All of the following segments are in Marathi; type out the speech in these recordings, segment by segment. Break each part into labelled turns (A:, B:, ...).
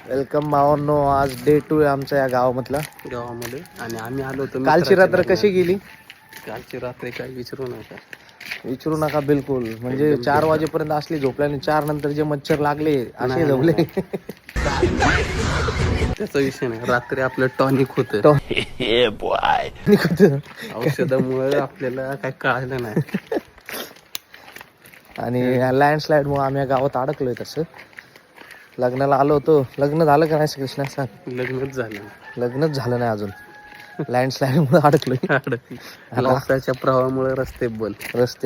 A: वेलकम भावांनो. आज डे 2 आहे आमच्या या
B: गावामध्ये आणि आम्ही आलो होतो
A: कालची
B: मित्राच्या
A: रात्र
B: लग्नाला.
A: कशी गेली
B: कालची रात्र काही विचारू नका.
A: विचारू नका बिलकुल. म्हणजे
B: एकदम
A: 4
B: बेकार.
A: वाजेपर्यंत असली झोपल्याने 4 नंतर जे मच्छर लागले असे
B: नाही,
A: झोपले.
B: त्याचा विषय नाही. रात्री आपलं टॉनिक होतं. औषधामुळे आपल्याला काही कळालं नाही.
A: आणि लँडस्लाइड मुळे आम्ही या गावात अडकलोय. तसं लग्नाला आलो होतो. लग्न झालं का नाही कृष्णा सांग?
B: लग्नच झालं.
A: लग्नच झालं नाही अजून. लँडस्लाइड मुळे अडकलोय.
B: पावसाच्या प्रवाहामुळे
A: रस्ते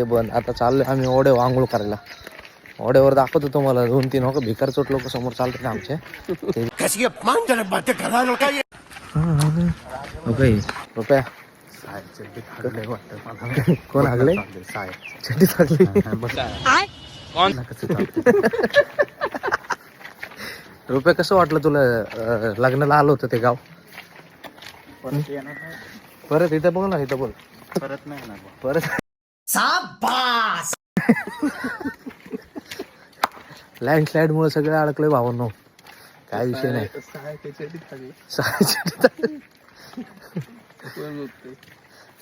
A: बंद. आता चाललोय आम्ही ओढे आंघोळ करायला. ओढ्यावर दाखवतो तुम्हाला 2-3 लोक भिकारचोट लोक समोर चालतात ना आमचे. रुपया कोण हागले? चड्डी टाकली. रुपये कसं वाटलं तुला? लग्नाला आलो होतं ते गाव. परत इथं बघ ना, इथं बोल.
B: परत नाही ना
A: परत लँडस्लाइड मुळे सगळे अडकले भावांनो. काय विषय नाही.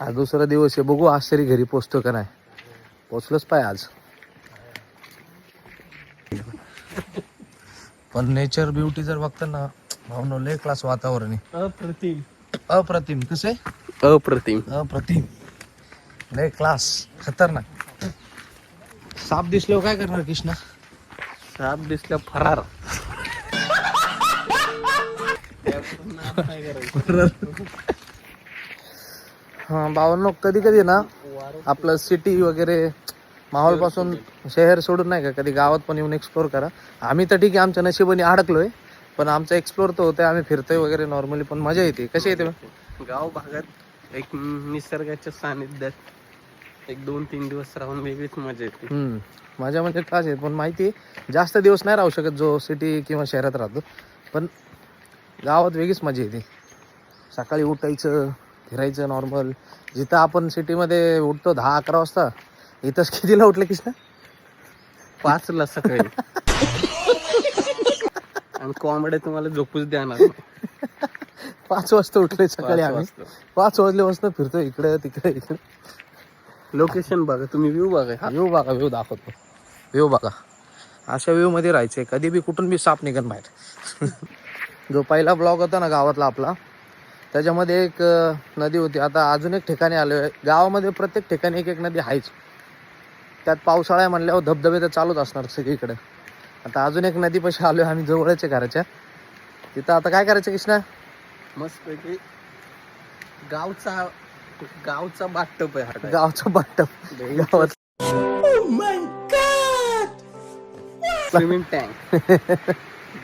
A: आज दुसरा दिवस आहे. बघू आज तरी घरी पोचतो का नाही. पोचलोच पाय आज. पण नेचर ब्युटी जर बघता ना भावनो, लय क्लास वातावरण आहे. अप्रतिम कसं आहे? अप्रतिम लय क्लास. खतरनाक. साप दिसल्यावर काय करणार कृष्णा?
B: साप दिसल्या फरार.
A: हा भावांनो, कधी कधी ना आपलं सिटी वगैरे माहोल पासून शहर सोडून नाही का कधी गावात पण येऊन एक्सप्लोर करा. आम्ही तर ठीक आहे आमच्या नशिबाने अडकलोय, पण आमचं एक्सप्लोर तर होतंय. आम्ही फिरतोय वगैरे नॉर्मली, पण मजा येते. कशी येते
B: गाव भागात एक निसर्गाच्या सानिध्यात एक 2-3 दिवस राहून वेगळीच मजा येते.
A: मजा म्हणजे तास आहे. पण माहिती आहे जास्त दिवस नाही राहू शकत जो सिटी किंवा शहरात राहतो, पण गावात वेगळीच मजा येते. सकाळी उठायचं, फिरायचं नॉर्मल. जिथं आपण सिटीमध्ये उठतो 10-11 वाजता, इथंच कितीला उठलं कृष्णा?
B: 5ला सकाळी. आणि कोंबड्या तुम्हाला झोपूच देणार नाही.
A: 5 वाजता उठले सकाळी आम्ही. 5 वाजल्यापासून फिरतोय इकडे तिकडे.
B: लोकेशन बघा तुम्ही, व्ह्यू बघा.
A: व्ह्यू दाखवतो. व्ह्यू बघा. अशा व्ह्यू मध्ये राहायचंय. कधी बी कुठून बी साप निघन बाहेर. जो पहिला ब्लॉग होता ना गावातला आपला, त्याच्यामध्ये एक नदी होती. आता अजून एक ठिकाणी आलोय. गावामध्ये प्रत्येक ठिकाणी एक नदी आहेच. त्यात पावसाळा आहे म्हणल्यावर धबधबे तर चालूच असणार सगळीकडे. आता अजून एक नदी पाशी आलोय आम्ही, जवळच आहे घराच्या. तिथं आता काय करायचं कृष्णा?
B: मस्त पैकी गावचा बाटप आहे.
A: गावचं बाटप. गावात
B: स्विमिंग टँक.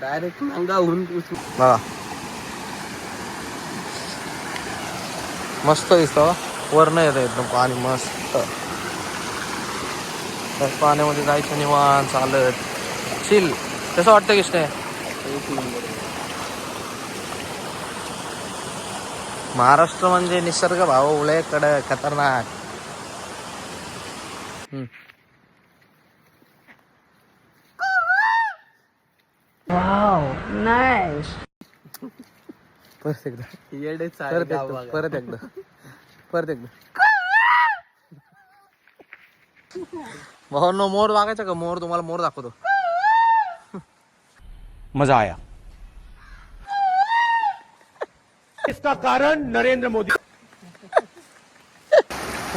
B: डायरेक्ट अंगाहून
A: बघा मस्त दिसतं. वरन येतं एकदम पाणी मस्त. त्या पाण्यामध्ये जायचं निवांत चालत चिल. कसं वाटतं कृष्ण? महाराष्ट्र म्हणजे निसर्ग भाव लय कडक खतरनाक.
C: Wow nice.
A: परत एकदा
B: येडेच आहे
A: परत
B: गाव
A: एकदा
B: बघा.
A: परत एकदा भावांनो, मोर बघायचा का? मोर तुम्हाला मोर दाखवतो.
D: मजा आया. इसका कारण नरेंद्र मोदी.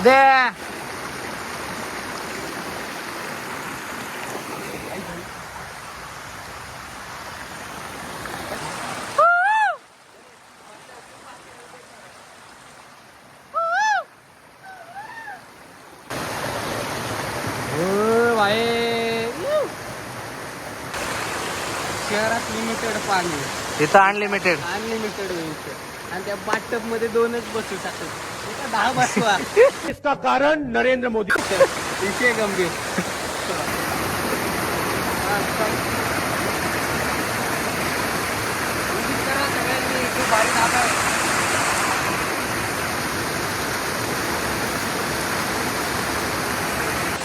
A: दे
B: शहरात लिमिटेड पाणी,
A: तिथं अनलिमिटेड.
B: अनलिमिटेड व्हायचं. आणि त्या बाटप मध्ये 2च बसू शकतात. 10 बसवा.
D: इसका कारण नरेंद्र मोदी.
B: विषय गंभीर.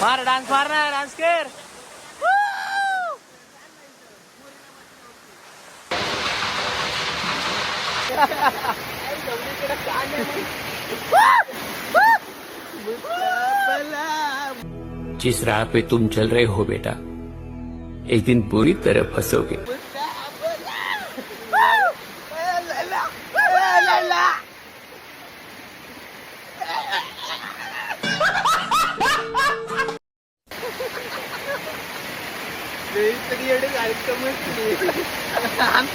A: मार डान्स मार ना, डान्स कर.
E: जिस राह पे तुम चल रहे हो बेटा, एक दिन पूरी तरह फंसोगे।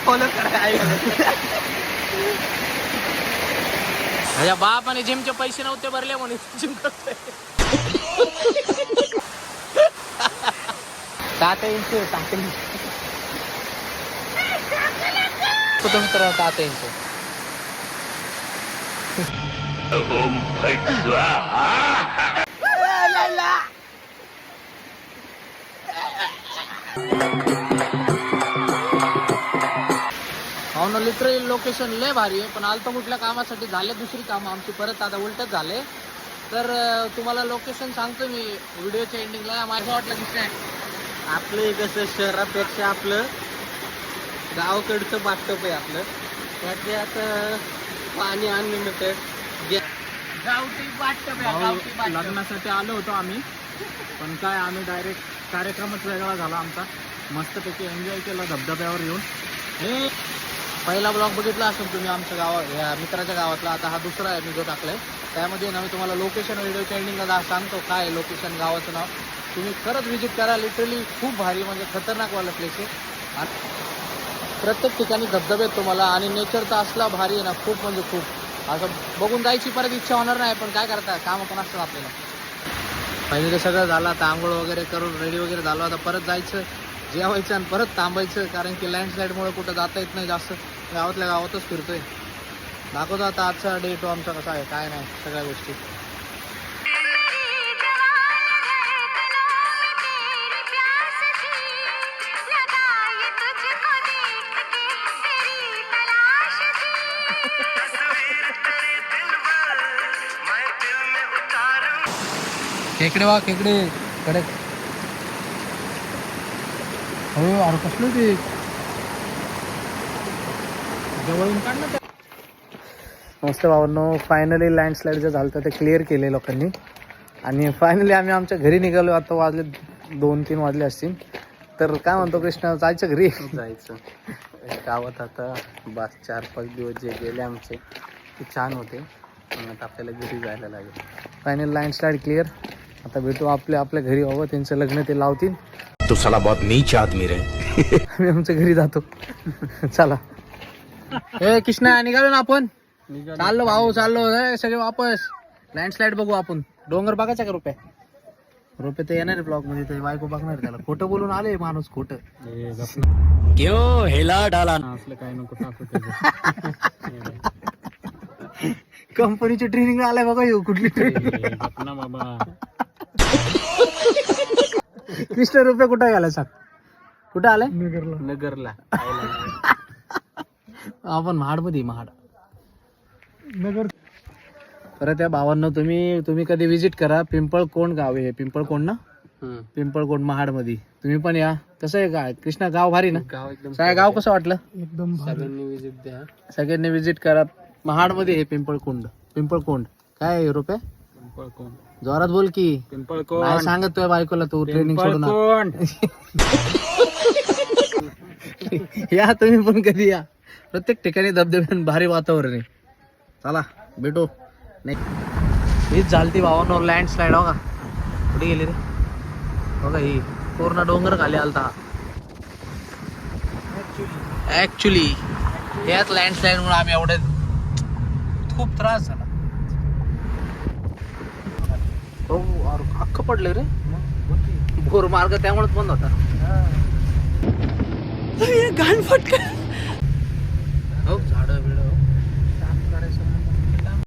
B: फॉलो करा
A: माझ्या बाप आणि जिमचे पैसे नव्हते भरले म्हणून जिम करतोय. तात्यांचे कुठं तात्यांचे हो ना. लिटरली लोकेशन लय भारी आहे, पण आलतो कुठल्या कामासाठी झाले दुसरी कामं आमची परत आता उलटच झाले. तर तुम्हाला लोकेशन सांगतो मी व्हिडिओच्या एंडिंगला. माझं वाटलं दिसतंय
B: आपलं कसं शहरापेक्षा आपलं गावाकडचं बाटप आहे आपलं. त्याच्यात पाणी अनलिमिटेड
A: गावठी वाटतं
F: लग्नासाठी आलो होतो आम्ही, पण काय आम्ही डायरेक्ट कार्यक्रमच वेगळा झाला आमचा. मस्तपैकी एन्जॉय केला धबधब्यावर येऊन.
A: हे पहिला ब्लॉग बघितला असेल तुम्ही आमच्या गावात, या मित्राच्या गावातला. आता हा दुसरा आहे मी जो टाकलाय. त्यामध्ये ना मी तुम्हाला लोकेशन व्हिडिओच्या एंडिंगला सांगतो काय लोकेशन गावाचं नाव. तुम्ही खरंच व्हिजिट करा. लिटरली खूप भारी म्हणजे खतरनाकवाला प्लेस आहे. आणि प्रत्येक ठिकाणी धबधबे आहेत तुम्हाला, आणि नेचर तर असला भारी आहे ना, खूप म्हणजे खूप. असं बघून जायची परत इच्छा होणार नाही, पण काय करता कामं पण असतात आपल्याला. पहिले सगळं झालं, आता आंघोळ वगैरे करून रेडी वगैरे झालो. आता परत जायचं, जेवायचं आणि परत थांबायचं, कारण की लँडस्लाईडमुळे कुठं जाता येत नाही जास्त. गावातल्या गावातच फिरतोय. दाखवतो आता आजचा डे टू आमचा कसा आहे काय नाही सगळ्या गोष्टी. खेकडे वा खेकडे कडक. हो अरे कसलं ते जवळून काढलं. मस्त भावांनो, फायनली लँडस्लाईड जे झालं ते क्लिअर केले लोकांनी. आणि फायनली आम्ही आमच्या घरी निघालो. आता वाजले 2-3 वाजले असतील. तर काय म्हणतो कृष्णा, जायचं घरी?
B: जायचं गावात आता. बस 4-5 दिवस जे गेले आमचे ते छान होते, पण आता आपल्याला घरी जायला लागेल.
A: Final landslide clear. आता भेटू आपल्या घरी. बाबा त्यांचं लग्न ते लावतील.
D: तो साला बहुत नीच आदमी रे.
A: आम्ही आमच्या घरी जातो. चला ए कृष्णा, निघालो ना आपण. चाललो भाऊ चाललो. सगळे वापस लँडस्लाईड बघू आपण. डोंगर बघायचा का रुपये तर येणार आहे ब्लॉग मध्ये. ते बायको बघणार त्याला. खोटं बोलून आले माणूस खोटं.
F: क्यों हेला डाला ना असलं काय नको टाकू त्याचं.
A: कंपनीची ट्रेनिंग आलाय बघा. येऊ कुठली ट्रेनिंग
F: ना बाबा.
A: कृष्ण रुपये कुठं गेला सांग? कुठं आलाय?
B: नगरला
A: आपण महाड मध्ये नगर. परत या भावांना तुम्ही कधी विजिट करा. पिंपळकोंड गाव आहे. पिंपळकोंड ना, पिंपळकोंड महाड मध्ये तुम्ही पण या. कसं आहे काय कृष्णा गाव भारी ना?
B: गाव एकदम
A: काय गाव कसं वाटलं?
F: एकदम
B: सगळ्यांनी विजिट द्या.
A: सगळ्यांनी विजिट करा. महाड मध्ये हे पिंपळकोंड काय आहे रुपये?
F: पिंपळकोंड.
A: जोरात बोल की.
F: पिंपळकोंड
A: काय सांगत तुझ्या बायकोला तू ट्रेनिंग सोडून या. तुम्ही पण कधी या. प्रत्येक ठिकाणी धबधबे भारी वातावरण आहे. चला भेटू. नाही हीच झालती भावांनो लँडस्लाईड. हो का कुठे गेली रे? बघा ही पूर्ण डोंगर खाली आलता. ऍक्च्युली याच लँडस्लाईड मुळे आम्ही एवढे खूप त्रास झाला. हो अख्खं पडले रे. भोर मार्ग त्यामुळेच बंद होता. गाण फटका.